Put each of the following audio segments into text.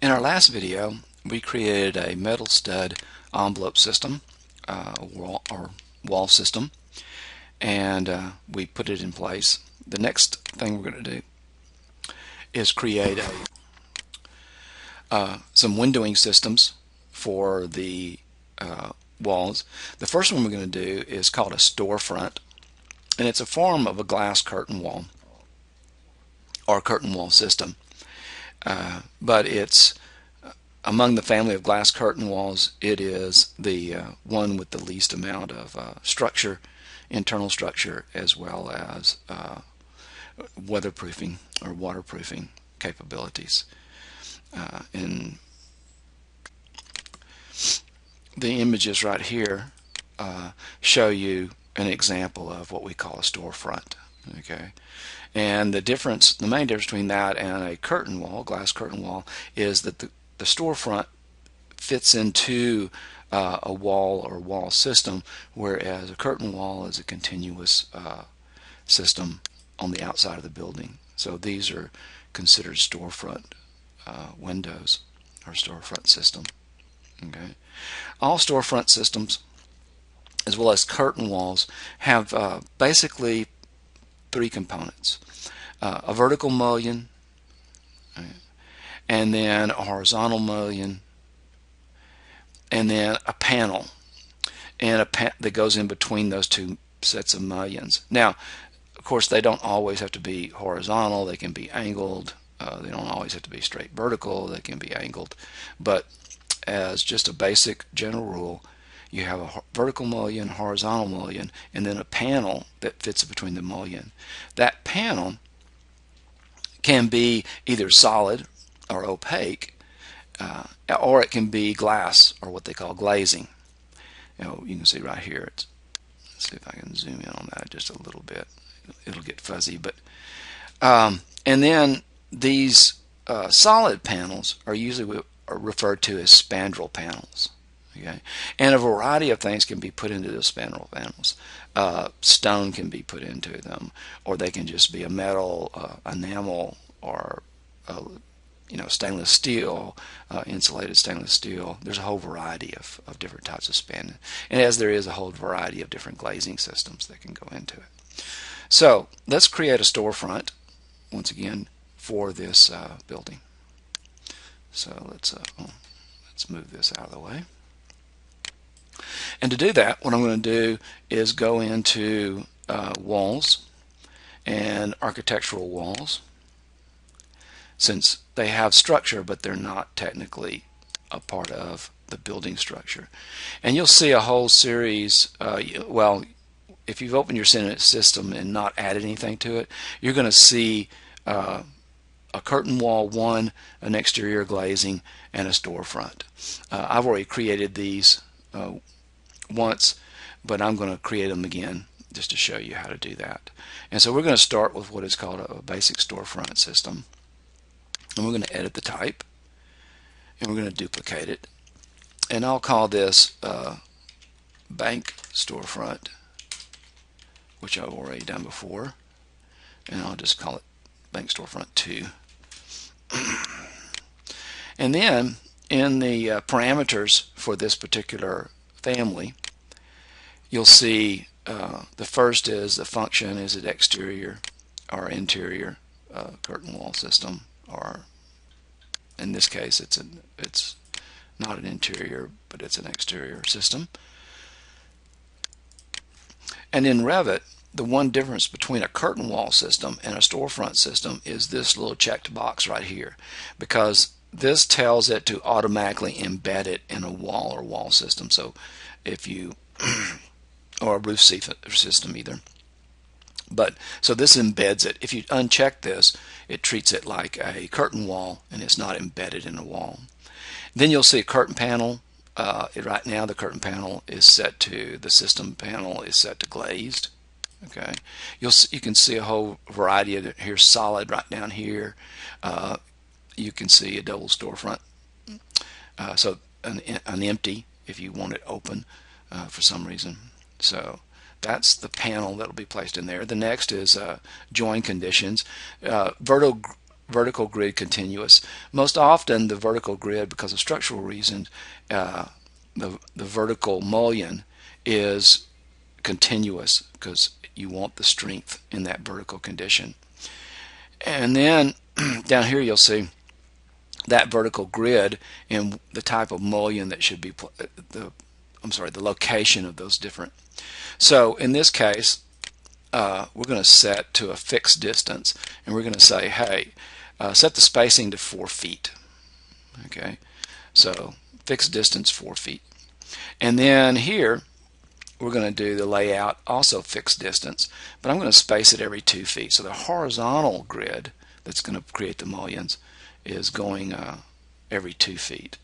In our last video, we created a metal stud envelope system, wall system, and we put it in place. The next thing we're going to do is create some windowing systems for the walls. The first one we're going to do is called a storefront, and it's a form of a glass curtain wall or curtain wall system. But it's among the family of glass curtain walls, it is the one with the least amount of structure, internal structure, as well as weatherproofing or waterproofing capabilities. And the images right here show you an example of what we call a storefront. Okay, and the main difference between that and a curtain wall, glass curtain wall, is that the storefront fits into a wall or wall system, whereas a curtain wall is a continuous system on the outside of the building. So these are considered storefront windows or storefront system. Okay, all storefront systems, as well as curtain walls, have basically three components: a vertical mullion, and then a horizontal mullion, and then a panel, and that goes in between those two sets of mullions. Now, of course, they don't always have to be horizontal. They can be angled. They don't always have to be straight vertical. They can be angled. But as just a basic general rule, you have a vertical mullion, horizontal mullion, and then a panel that fits between the mullion. That panel can be either solid or opaque, or it can be glass, or what they call glazing. You can see right here. Let's see if I can zoom in on that just a little bit. It'll get fuzzy, but and then these solid panels are usually referred to as spandrel panels. Okay, and a variety of things can be put into the spandrel panels. Stone can be put into them, or they can just be a metal, enamel, or stainless steel, insulated stainless steel. There's a whole variety of different types of span, and as there is a whole variety of different glazing systems that can go into it. So let's create a storefront once again for this building. So let's move this out of the way. And to do that, what I'm going to do is go into walls and architectural walls, since they have structure but they're not technically a part of the building structure. And you'll see a whole series, well, if you've opened your system and not added anything to it, you're going to see a curtain wall 1, an exterior glazing, and a storefront. I've already created these once, but I'm going to create them again just to show you how to do that. And so we're going to start with what is called a basic storefront system, and we're going to edit the type, and we're going to duplicate it, and I'll call this bank storefront, which I've already done before, and I'll just call it bank storefront 2. And then in the parameters for this particular family, you'll see the first is the function: is it exterior or interior curtain wall system, or in this case it's not an interior but it's an exterior system. And in Revit, the one difference between a curtain wall system and a storefront system is this little checked box right here, because this tells it to automatically embed it in a wall or wall system. So if you or a roof system either. But so this embeds it. If you uncheck this, it treats it like a curtain wall and it's not embedded in a wall. Then you'll see a curtain panel. Right now the curtain panel is set to, the system panel is set to glazed. Okay, you can see a whole variety of it. Here's solid right down here. You can see a double storefront, so an empty if you want it open for some reason. So that's the panel that will be placed in there. The next is join conditions. vertical grid continuous. Most often the vertical grid, because of structural reasons, the vertical mullion is continuous because you want the strength in that vertical condition. And then down here you'll see that vertical grid and the type of mullion that should be the location of those different. So in this case, we're going to set to a fixed distance, and we're going to say, hey, set the spacing to 4 feet. Okay, so fixed distance 4 feet. And then here we're going to do the layout also fixed distance, but I'm going to space it every 2 feet. So the horizontal grid that's going to create the mullions is going every 2 feet.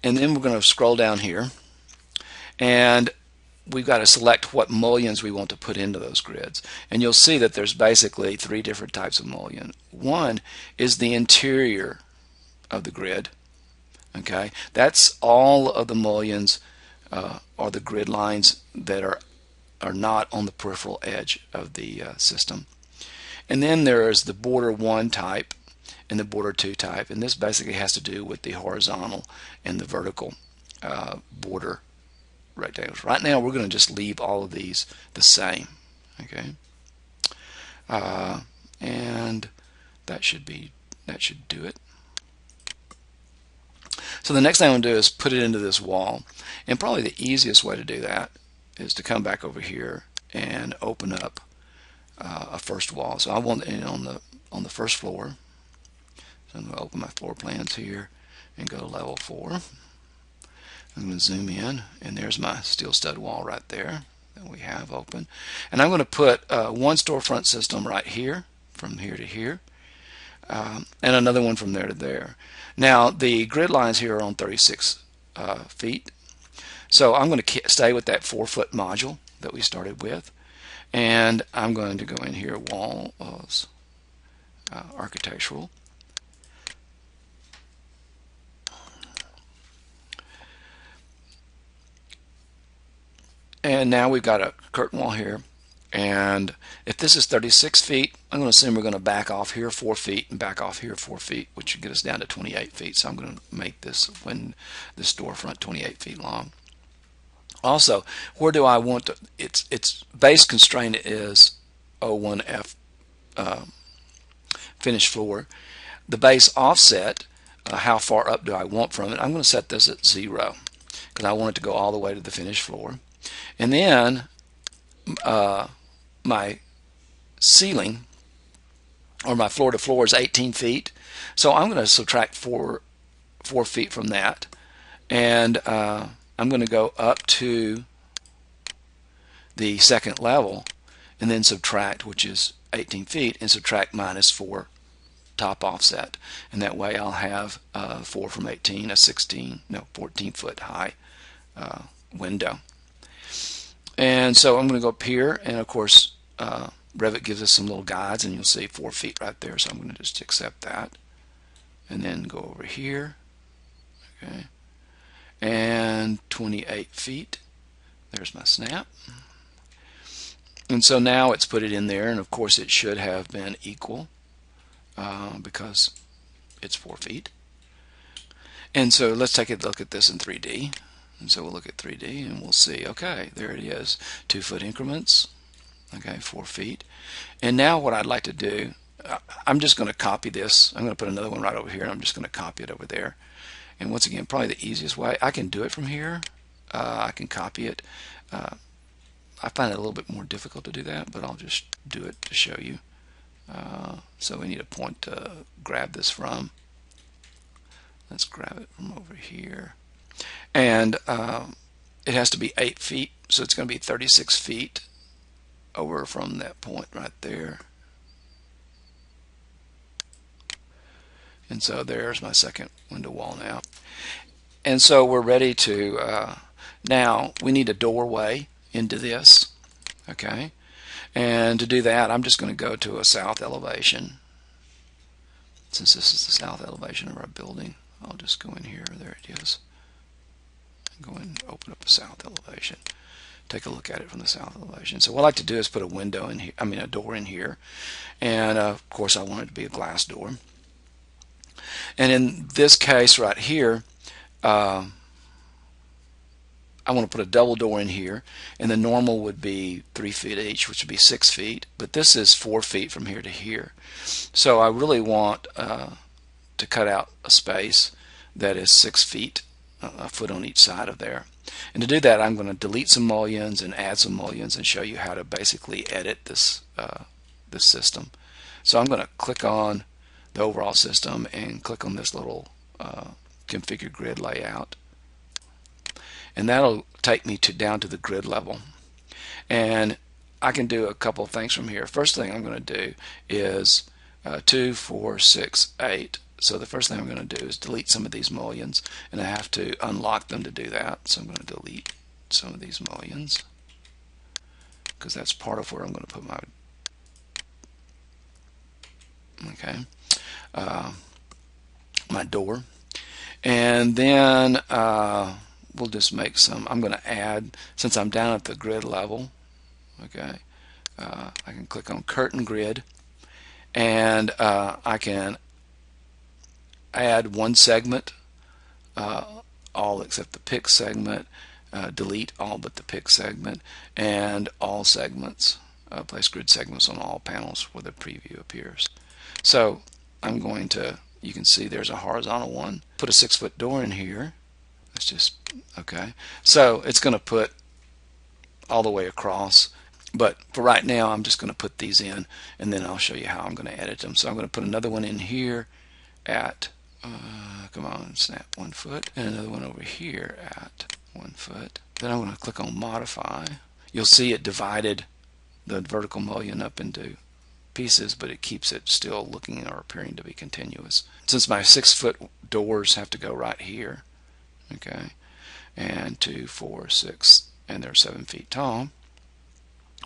And then we're going to scroll down here, and we've got to select what mullions we want to put into those grids. And you'll see that there's basically 3 different types of mullion. One is the interior of the grid. Okay, that's all of the mullions or the grid lines that are not on the peripheral edge of the system. And then there is the border 1 type and the border 2 type, and this basically has to do with the horizontal and the vertical border rectangles. Right now we're going to just leave all of these the same. Okay, and that should do it. So the next thing I'm going to do is put it into this wall, and probably the easiest way to do that is to come back over here and open up a first wall. So I want it on the first floor. So I'm going to open my floor plans here and go to level 4. I'm going to zoom in, and there's my steel stud wall right there that we have open. And I'm going to put one storefront system right here, from here to here, and another one from there to there. Now the grid lines here are on 36 feet, so I'm going to stay with that 4-foot module that we started with, and I'm going to go in here, walls, architectural, and now we've got a curtain wall here. And if this is 36 feet, I'm going to assume we're going to back off here 4 feet and back off here 4 feet, which should get us down to 28 feet. So I'm going to make this storefront 28 feet long. Also, where do I want to? Its base constraint is 01F finished floor. The base offset, how far up do I want from it? I'm going to set this at 0 because I want it to go all the way to the finished floor. And then my ceiling, or my floor to floor, is 18 feet. So I'm going to subtract 4 feet from that, and I'm going to go up to the second level and then subtract, which is 18 feet, and subtract -4 top offset, and that way I'll have 4 from 18, a 14 foot high window. And so I'm going to go up here, and of course Revit gives us some little guides, and you'll see 4 feet right there, so I'm going to just accept that and then go over here, okay, and 28 feet. There's my snap. And so now it's put it in there, and of course it should have been equal because it's 4 feet. And so let's take a look at this in 3D. And so we'll look at 3D and we'll see, okay, there it is, 2 foot increments, okay, 4 feet. And now what I'd like to do, I'm just going to copy this. I'm going to put another one right over here, and I'm just going to copy it over there. And once again, probably the easiest way, I can do it from here. I can copy it. I find it a little bit more difficult to do that, but I'll just do it to show you. So we need a point to grab this from. Let's grab it from over here. And it has to be 8 feet, so it's going to be 36 feet over from that point right there. And so there's my second window wall now. And so we're ready to, now we need a doorway into this, okay? And to do that, I'm just going to go to a south elevation. Since this is the south elevation of our building, I'll just go in here. There it is. Go and open up a south elevation. take a look at it from the south elevation. So what I like to do is put a window in here, I mean a door in here, and of course I want it to be a glass door. And in this case right here, I want to put a double door in here, and the normal would be 3 feet each, which would be 6 feet, but this is 4 feet from here to here. So I really want to cut out a space that is 6 feet, a foot on each side of there. And to do that, I'm going to delete some mullions and add some mullions and show you how to basically edit this this system. So I'm going to click on the overall system and click on this little configure grid layout, and that'll take me down to the grid level. And I can do a couple of things from here. First thing I'm going to do is 2, 4, 6, 8. So the first thing I'm going to do is delete some of these mullions, and I have to unlock them to do that. So I'm going to delete some of these mullions because that's part of where I'm going to put my door. And then we'll just make some. I'm going to add, since I'm down at the grid level, okay, I can click on curtain grid, and I can add one segment, all except the pick segment, delete all but the pick segment, and all segments, place grid segments on all panels where the preview appears. So I'm going to, you can see there's a horizontal one, put a 6-foot door in here. Let's just, okay, so it's going to put all the way across, but for right now I'm just going to put these in, and then I'll show you how I'm going to edit them. So I'm going to put another one in here at come on, snap 1 foot, and another one over here at 1 foot. Then I'm going to click on modify. You'll see it divided the vertical mullion up into pieces, but it keeps it still looking or appearing to be continuous. Since my 6-foot doors have to go right here, okay, and 2, 4, 6, and they're 7 feet tall,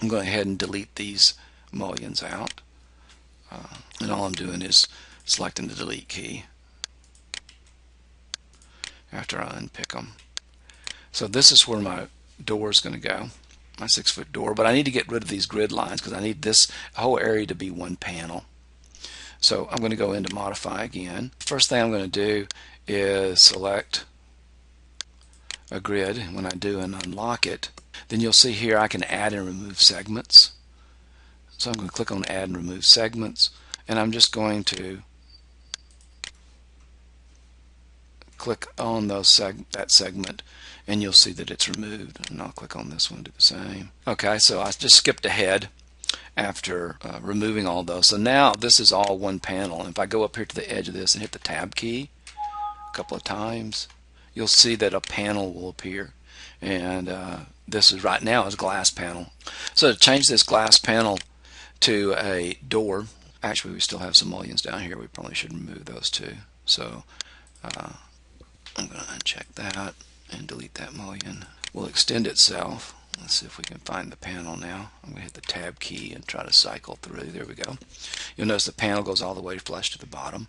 I'm going ahead and delete these mullions out, and all I'm doing is selecting the delete key after I unpick them. So this is where my door is going to go, my 6-foot door, but I need to get rid of these grid lines because I need this whole area to be one panel. So I'm going to go into modify again. First thing I'm going to do is select a grid. When I do and unlock it, then you'll see here I can add and remove segments. So I'm going to click on add and remove segments, and I'm just going to click on that segment, and you'll see that it's removed. And I'll click on this one and do the same. Okay, so I just skipped ahead after removing all those. So now this is all one panel. And if I go up here to the edge of this and hit the tab key a couple of times, you'll see that a panel will appear. And this is right now is glass panel. So to change this glass panel to a door, actually we still have some mullions down here. We probably should remove those too. So I'm going to uncheck that and delete that mullion. Will extend itself. Let's see if we can find the panel now. I'm going to hit the tab key and try to cycle through. There we go. You'll notice the panel goes all the way flush to the bottom.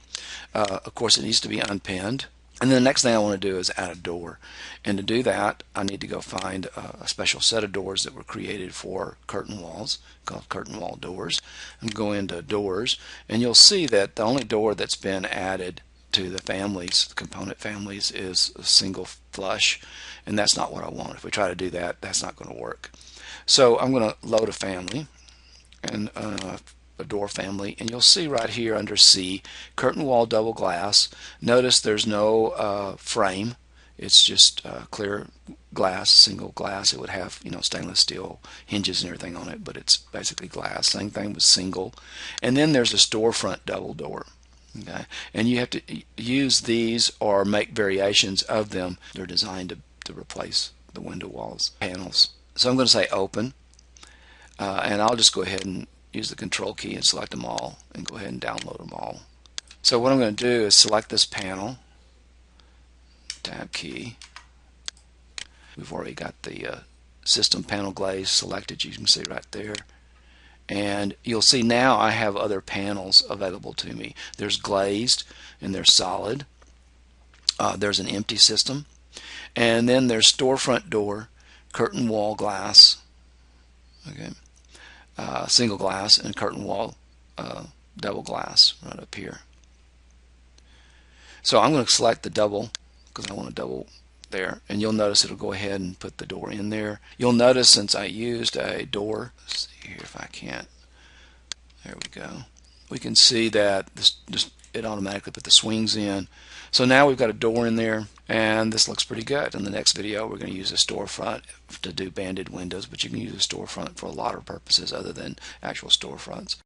Of course it needs to be unpinned. And then the next thing I want to do is add a door. And to do that, I need to go find a special set of doors that were created for curtain walls, called curtain wall doors. And go into doors, and you'll see that the only door that's been added to the families, the component families, is a single flush, and that's not what I want. If we try to do that, that's not going to work. So I'm going to load a family, and a door family, and you'll see right here under C, curtain wall double glass. Notice there's no frame. It's just clear glass, single glass. It would have, you know, stainless steel hinges and everything on it, but it's basically glass. Same thing with single. And then there's a storefront double door. Okay, and you have to use these or make variations of them. They're designed to replace the window walls panels. So I'm going to say open, and I'll just go ahead and use the control key and select them all and go ahead and download them all. So what I'm going to do is select this panel, tab key. We've already got the system panel glaze selected, you can see right there. And you'll see now I have other panels available to me. There's glazed and there's solid. There's an empty system. And then there's storefront door, curtain wall glass, okay, single glass, and curtain wall double glass right up here. So I'm going to select the double because I want a double there, and you'll notice it'll go ahead and put the door in there. You'll notice since I used a door, let's see here if I can't, there we go, we can see that it automatically put the swings in. So now we've got a door in there, and this looks pretty good. In the next video we're going to use a storefront to do banded windows, but you can use a storefront for a lot of purposes other than actual storefronts.